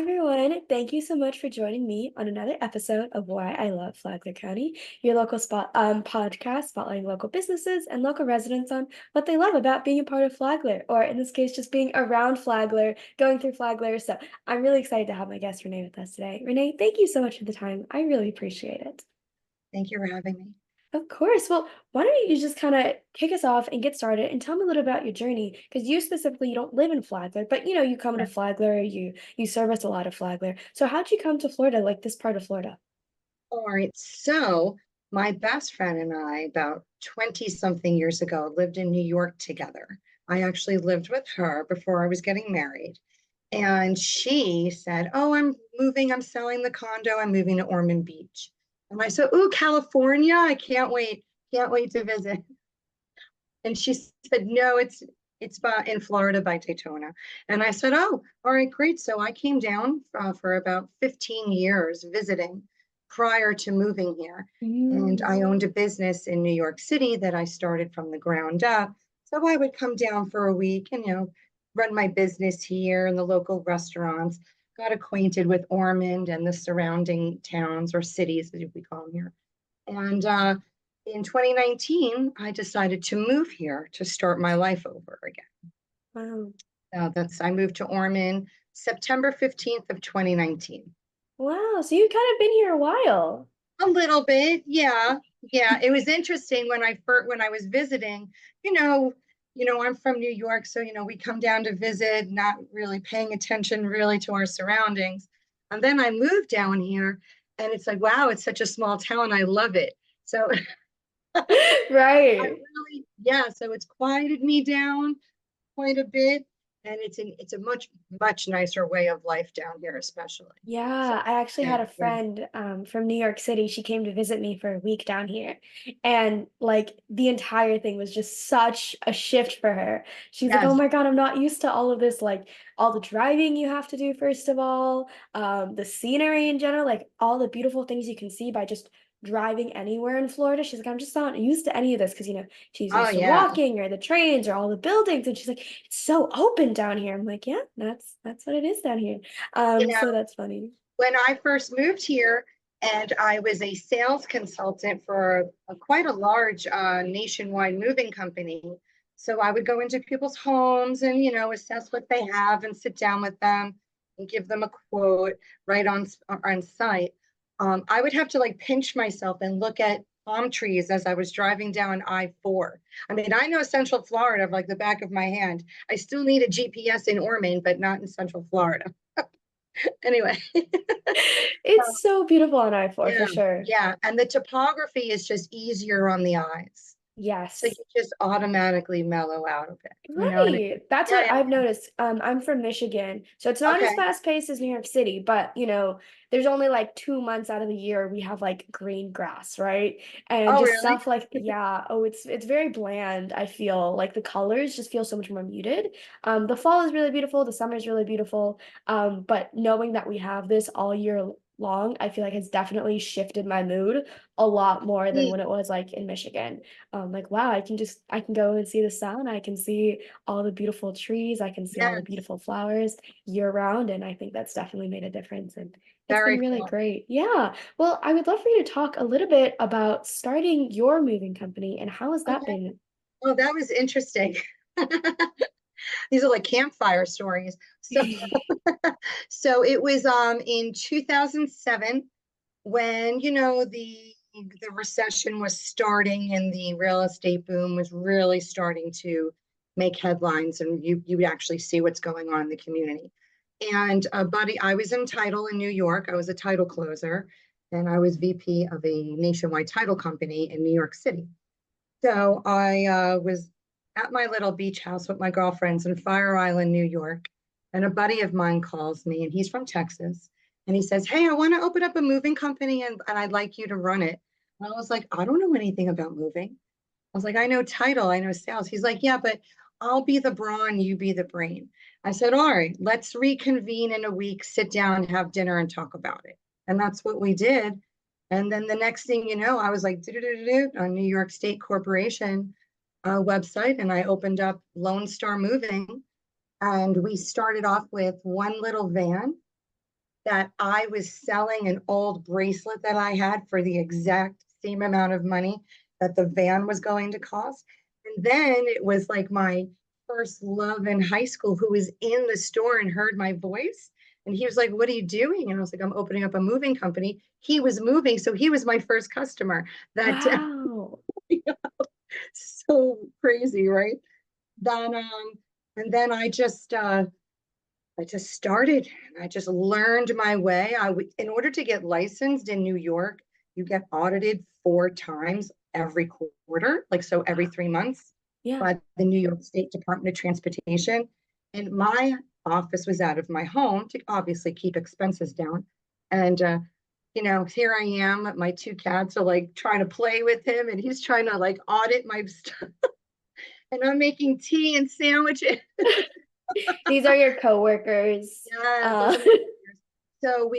everyone. Thank you so much for joining me on another episode of Why I Love Flagler County, your local podcast spotlighting local businesses and local residents on what they love about being a part of Flagler, or in this case, just being around Flagler, going through Flagler. So I'm really excited to have my guest Renee with us today. Renee, thank you so much for the time. I really appreciate it. Thank you for having me. Of course. Well, why don't you just kind of kick us off and get started and tell me a little about your journey? Because you specifically, you don't live in Flagler, but you come to Right. Flagler, you service a lot of Flagler. So how'd you come to Florida, like this part of Florida? All right. So, my best friend and I, about 20 something years ago, lived in New York together. I actually lived with her before I was getting married. And she said, "Oh, I'm moving. I'm selling the condo. I'm moving to Ormond Beach." And I said, "Ooh, California. I can't wait. Can't wait to visit." And she said, "No, it's in Florida by Daytona." And I said, "Oh, all right, great." So I came down for about 15 years visiting prior to moving here. And I Mm, owned a business in New York City that I started from the ground up. So I would come down for a week and, run my business here in the local restaurants, got acquainted with Ormond and the surrounding towns or cities, as we call them here. And in 2019, I decided to move here to start my life over again. wow. I moved to Ormond September 15th of 2019. Wow. So you kind of been here a while. A little bit, yeah. Yeah, it was interesting when I was visiting, you know, I'm from New York, so we come down to visit, not really paying attention really to our surroundings. And then I moved down here and it's like, wow, it's such a small town. I love it. So I Right. really, yeah, so it's quieted me down quite a bit, and it's a much nicer way of life down here, especially. So Yeah, I actually yeah, had a yeah, friend from New York City. She came to visit me for a week down here. And like the entire thing was just such a shift for her. She's like, "Oh yes, my God, I'm not used to all of this, like all the driving you have to do, first of all, the scenery in general, like all the beautiful things you can see by just driving anywhere in Florida." She's like, "I'm just not used to any of this because, she's oh used to yeah, walking or the trains or all the buildings." And she's like, "It's so open down here." I'm like, "Yeah, that's what it is down here." you know, So that's funny. when I first moved here, and I was a sales consultant for quite a large nationwide moving company. So I would go into people's homes and assess what they have and sit down with them and give them a quote right on site. I would have to like pinch myself and look at palm trees as I was driving down I-4. I mean, I know Central Florida like the back of my hand. I still need a GPS in Ormond, but not in Central Florida. Anyway. It's so beautiful on I-4 for Yeah, sure. yeah. And the topography is just easier on the eyes. So you Yes. just automatically mellow out of it. You know what I Right. mean? That's Yeah, what yeah. I've noticed. I'm from Michigan, so it's not as Okay. fast paced as New York City, but there's only like 2 months out of the year we have like green grass, right? And Oh, just really? stuff like, yeah, oh, it's very bland. I feel like the colors just feel so much more muted. The fall is really beautiful, the summer is really beautiful. But knowing that we have this all year long, I feel like has definitely shifted my mood a lot more than Mm, when it was like in Michigan. Like, wow, I can go and see the sun, I can see all the beautiful trees, I can see all the yes, beautiful flowers year round, and I think that's definitely made a difference, and it's been very really cool. great. Yeah. Well, I would love for you to talk a little bit about starting your moving company and how has that Okay. been? Oh, that was interesting. These are like campfire stories. So, so it was in 2007 when the recession was starting and the real estate boom was really starting to make headlines, and you would actually see what's going on in the community. And buddy, I was in title in New York. I was a title closer, and I was VP of a nationwide title company in New York City. So I was at my little beach house with my girlfriends in Fire Island, New York, and a buddy of mine calls me, and he's from Texas, and he says, "Hey, I want to open up a moving company, and I'd like you to run it." And I was like, "I don't know anything about moving." I was like, "I know title, I know sales." He's like, "Yeah, but I'll be the brawn, you be the brain." I said, "All right, let's reconvene in a week, sit down, have dinner, and talk about it." And that's what we did. And then the next thing you know, I was like, on New York State Corporation website, and I opened up Lone Star Moving. And we started off with one little van, that I was selling an old bracelet that I had for the exact same amount of money that the van was going to cost. And then it was like my first love in high school who was in the store and heard my voice. And he was like, "What are you doing?" And I was like, "I'm opening up a moving company." He was moving, so he was my first customer. That Wow. so crazy, right? Then and then I just started and I just learned my way. In order to get licensed in New York, you get audited 4 times every quarter, like so every 3 months Yeah. by the New York State Department of Transportation. And my office was out of my home to obviously keep expenses down. And here I am. My 2 cats are like trying to play with him, and he's trying to like audit my stuff. And I'm making tea and sandwiches. These are your coworkers. Yes, those Uh, are my partners. So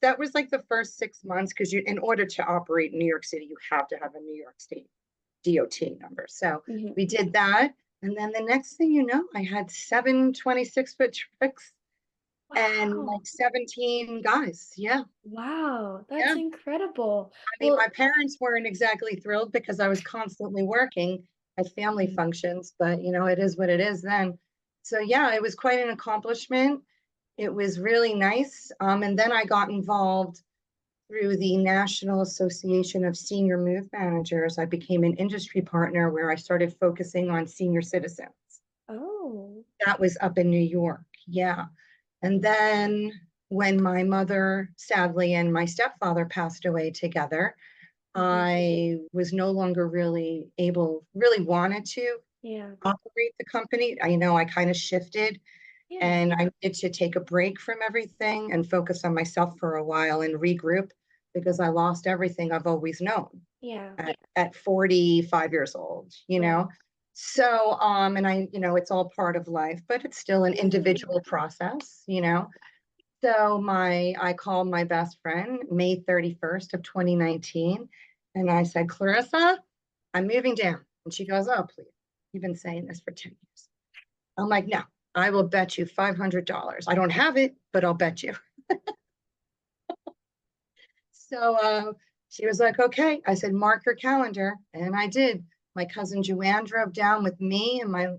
that was like the first 6 months because in order to operate in New York City, you have to have a New York State DOT number. So mhm. we did that. And then the next thing you know, I had 7 26-foot trucks and Wow. like 17 guys. Yeah. Wow. That's Yeah. incredible. I mean, my Well, parents weren't exactly thrilled because I was constantly working at family mhm. functions, but it is what it is then. So yeah, it was quite an accomplishment. It was really nice. And then I got involved through the National Association of Senior Move Managers. I became an industry partner where I started focusing on senior citizens. Oh. That was up in New York. Yeah. And then when my mother, sadly, and my stepfather passed away together, Mhm. I was no longer really wanted to Yeah. operate the company. I kind of shifted Yeah. and I needed to take a break from everything and focus on myself for a while and regroup because I lost everything I've always known Yeah. at 45 years old, Right. So, and it's all part of life, but it's still an Yeah. individual process. So I called my best friend May 31st of 2019, and I said, "Clarissa, I'm moving down." And she goes, "Oh, please. You've been saying this for 10 years." I'm like, "No, I will bet you $500. I don't have it, but I'll bet you." So she was like, "Okay." I said, "Mark your calendar." And I did. My cousin Joanne drove down with me and my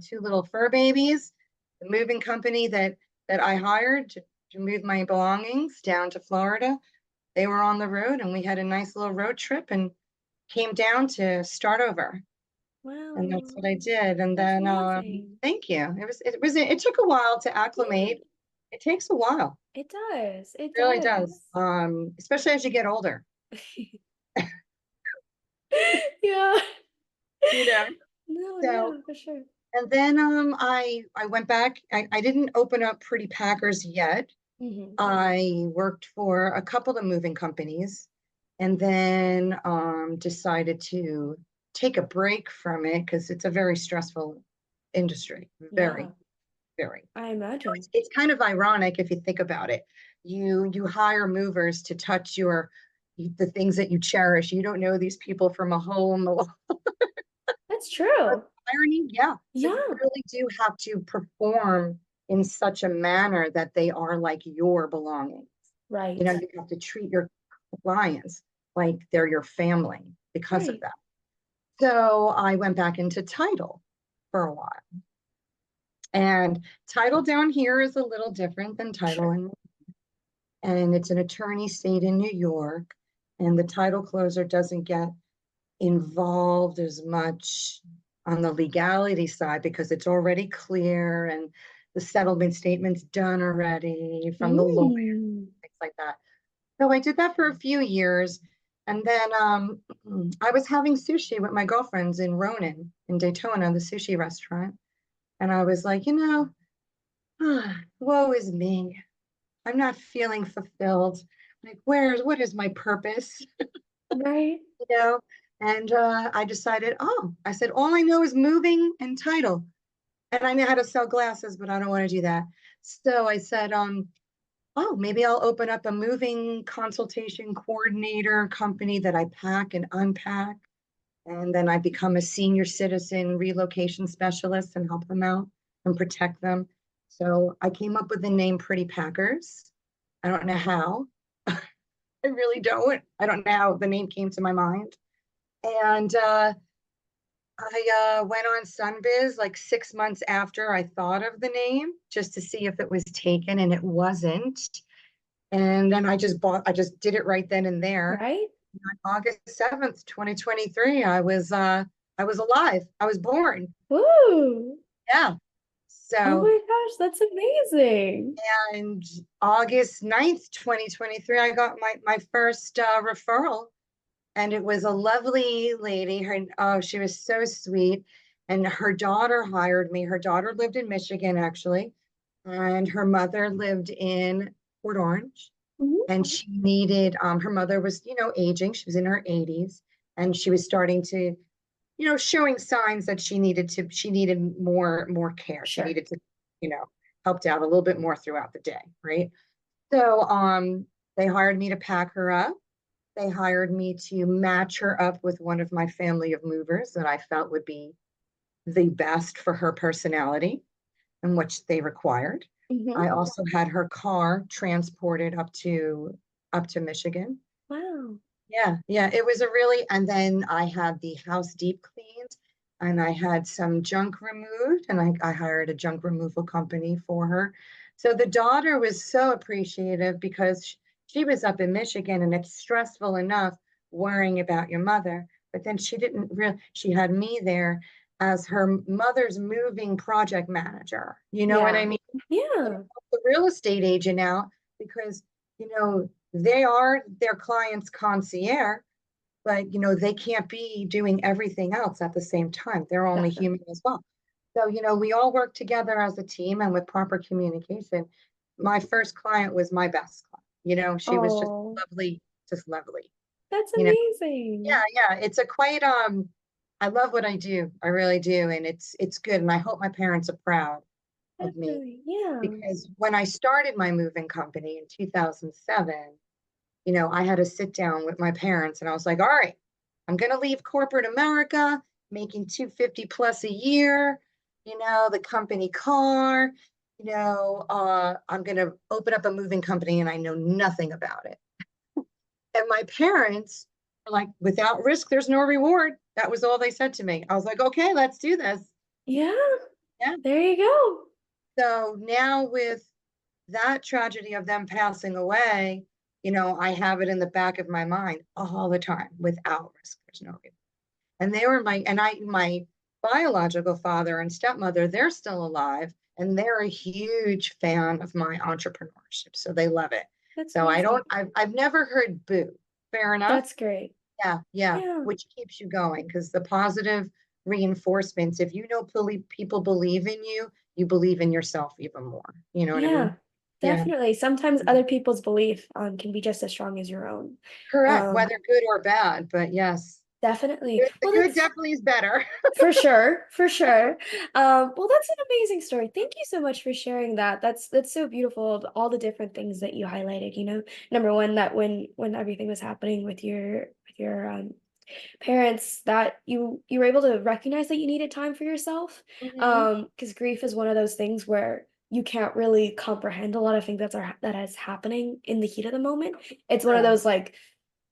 2 little fur babies, the moving company that I hired to move my belongings down to Florida. They were on the road and we had a nice little road trip and came down to start over. And that's Wow. what I did. And That's then amazing. thank you. It took a while to Yeah. acclimate. It takes a while. It does. It It really does. does. Especially as you get older. Yeah. You know. No, So yeah, for sure. and then I went back. I didn't open up Pretty Packers yet. Mhm. I worked for a couple of moving companies and then decided to take a break from it because it's a very stressful industry. Very, Yeah, very. I imagine. It's kind of ironic if you think about it. You hire movers to touch the things that you cherish. You don't know these people from a home. That's true. Irony, yeah. So you Yeah. really do have to perform in such a manner that they are like your belongings. Right. You have to treat your clients like they're your family because of Right. that. So I went back into title for a while. And title down here is a little different than title Sure. and it's an attorney state in New York. And the title closer doesn't get involved as much on the legality side because it's already clear and the settlement statement's done already from the lawyer, Mm. things like that. So I did that for a few years. And then I was having sushi with my girlfriends in Ronin in Daytona, the sushi restaurant. And I was like, woe is me. I'm not feeling fulfilled. Like, what is my purpose? Right. you know? And I decided, I said, all I know is moving and title. And I know how to sell glasses, but I don't want to do that. So I said, maybe I'll open up a moving consultation coordinator company that I pack and unpack. And then I become a senior citizen relocation specialist and help them out and protect them. So I came up with the name Pretty Packers. I don't know how. I really don't. I don't know how the name came to my mind. And I went on Sunbiz like 6 months after I thought of the name just to see if it was taken, and it wasn't. And then I just did it right then and there. Right? On August 7th, 2023, I was alive. I was born. Woo! Yeah. Oh So, my gosh, that's amazing. and August 9th, 2023, I got my first referral, and it was a lovely lady. She was so sweet. And her daughter hired me. Her daughter lived in Michigan, actually, and her mother lived in Port Orange. Mhm. And she needed, her mother was, aging. She was in her 80s, and she was starting to, showing signs that she needed more care. She Sure. needed to, you know, helped out a little bit more throughout the day, right? So they hired me to pack her up. They hired me to match her up with one of my family of movers that I felt would be the best for her personality and which they required. Hmm. I also had her car transported up to Michigan. Wow. Yeah, yeah, it was a really, and then I had the house deep cleaned, and I had some junk removed, and I hired a junk removal company for her. So the daughter was so appreciative because she was up in Michigan, and it's stressful enough worrying about your mother, but then she had me there as her mother's moving project manager. You know what I Yeah. mean? And Yeah. help the real estate agent out because, they are their client's concierge, but, they can't be doing everything else at the same time. They're only human Definitely. as well. So, we all work together as a team and with proper communication. My first client was my best client. She was Oh, just lovely. that's You know, amazing. yeah, yeah. It's a quite I love what I do. I really do. And it's good. And I hope my parents are proud of me Definitely. Yeah. because when I started my moving company in 2007, I had to sit down with my parents and I was like, all right, I'm going to leave corporate America making 250 plus a year, the company car, I'm going to open up a moving company and I know nothing about it. And my parents were like, without risk, there's no reward. That was all they said to me. I was like, okay, let's do this. Yeah. Yeah. There you go. So now with that tragedy of them passing away, I have it in the back of my mind all the time without risk. There's no reason. And they were my biological father and stepmother, they're still alive and they're a huge fan of my entrepreneurship. So they love it. That's So amazing. I've never heard boo. Fair enough. That's great. Yeah. Yeah. Yeah. Which keeps you going because the positive reinforcements, if people believe in you, you believe in yourself even more. You know what I Yeah. mean? Yeah. Definitely. Sometimes other people's belief can be just as strong as your own. Correct, Um, whether good or bad, but yes, definitely. the Well, good that's definitely is better. for sure, for sure. Well, that's an amazing story. Thank you so much for sharing that. That's so beautiful, all the different things that you highlighted, Number one, that when everything was happening with your parents, that you were able to recognize that you needed time for yourself. Mhm. Because grief is one of those things where you can't really comprehend a lot of things that is happening in the heat of the moment. It's one of Correct. those like,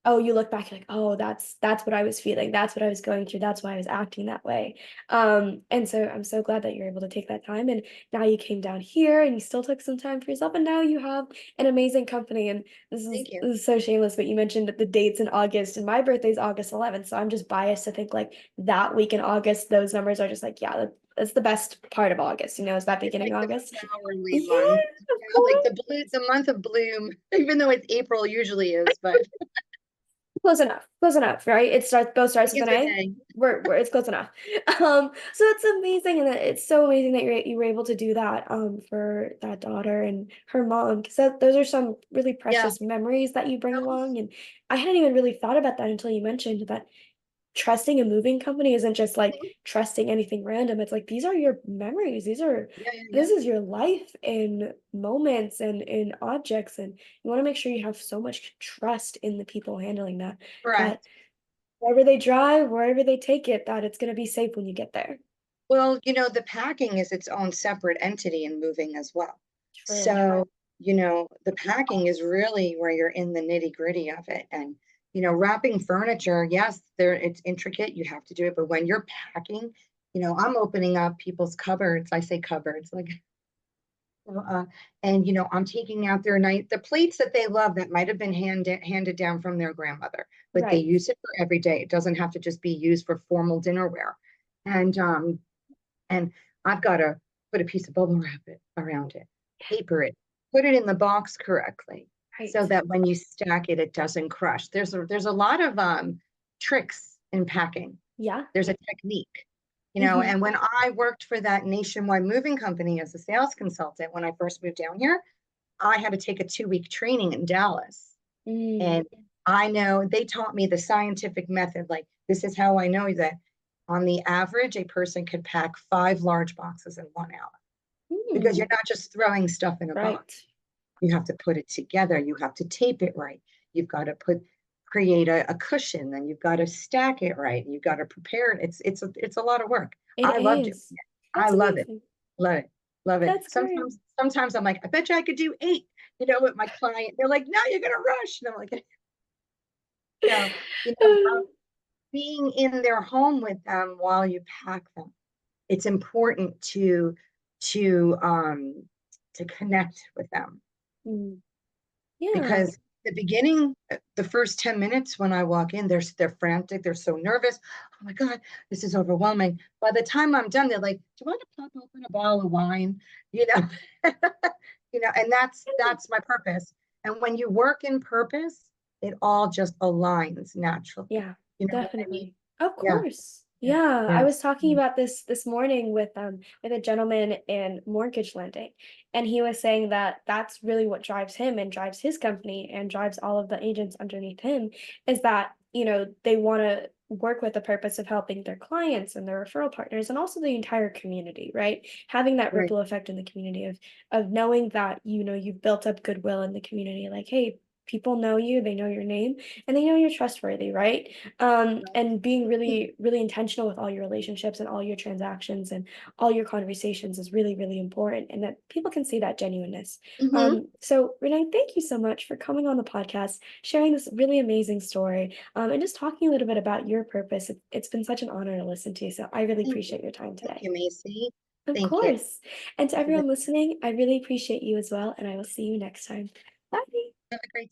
oh, you look back, you're like, oh, that's what I was feeling. That's what I was going through. That's why I was acting that way. And so I'm so glad that you're able to take that time. And now you came down here and you still took some time for yourself. And now you have an amazing company. And this is Thank you. this is so shameless, but you mentioned the dates in August, and my birthday's August 11th. So I'm just biased to think like that week in August, those numbers are just like, yeah, that's the best part of August, is that It's beginning like of the August. flowery month, Yeah, of like course. the month of bloom, even though it's April usually is, but Close enough, right? Both starts with begins an with A. A. We're it's close enough. So it's amazing, and it's so amazing that you were able to do that for that daughter and her mom, because those are some really Yeah. precious memories that you bring Those- along. And I hadn't even really thought about that until you mentioned that trusting a moving company isn't just like trusting anything random. It's like these are your memories. Yeah, yeah, yeah. This is your life in moments and in objects, and you want to make sure you have so much trust in the people handling that Correct. wherever they drive, wherever they take it, that it's going to be safe when you get there. Well, the packing is its own separate entity in moving as well. True. So the packing is really where you're in the nitty-gritty of it. And, wrapping furniture, yes, it's intricate, you have to do it, but when you're packing, I'm opening up people's cupboards. I say cupboards, like, uh, and I'm taking out the plates that they love that might have been handed down from their grandmother, but they Right. use it for every day. It doesn't have to just be used for formal dinnerware. And I've got to put a piece of bubble wrap around it, paper it, put it in the box correctly, so Right. that when you stack it, it doesn't crush. There's a lot of tricks in packing. Yeah. There's a technique, Hmm. and when I worked for that nationwide moving company as a sales consultant, when I first moved down here, I had to take a 2-week training in Dallas. Mm. And I know they taught me the scientific method. Like, this is how I know that on the average, a person could pack 5 large boxes in 1 hour, because you're Mm. not just throwing stuff in a box. Right. You have to put it together. You have to tape it right. You've got to create a cushion, then you've got to stack it right. You've got to prepare it. It's a lot of work. It I love doing is. it. I That's love it. amazing. Love it. Love it. That's great. Sometimes I'm like, I bet you I could do 8, with my client. They're like, no, you're gonna rush. And I'm like, so, you know, being in their home with them while you pack them, it's important to um to connect with them, Mm. Yeah. because the beginning, the first 10 minutes when I walk in, they're frantic, they're so nervous. Oh my God, this is overwhelming. By the time I'm done, they're like, do you want to pop open a bottle of wine? You know, and that's my purpose. And when you work in purpose, it all just aligns naturally. Yeah, You know what I mean? definitely. Of Yeah, course. yeah, Yeah, I yeah. was talking about this morning with a gentleman in mortgage lending, and he was saying that that's really what drives him and drives his company and drives all of the agents underneath him, is that, they want to work with the purpose of helping their clients and their referral partners and also the entire community, right? Having that Right. ripple effect in the community of knowing that, you've built up goodwill in the community, like, hey, people know you, they know your name, and they know you're trustworthy, right? And being really, really intentional with all your relationships and all your transactions and all your conversations is really, really important, and that people can see that genuineness. Hmm. So, Renee, thank you so much for coming on the podcast, sharing this really amazing story, and just talking a little bit about your purpose. It's been such an honor to listen to. So, I really Thank you. appreciate your time Thank today. you, Macy. Of Thank you. course. And to Have a good everyone listening, I really appreciate you as well, and I will see you next time. Bye. have a great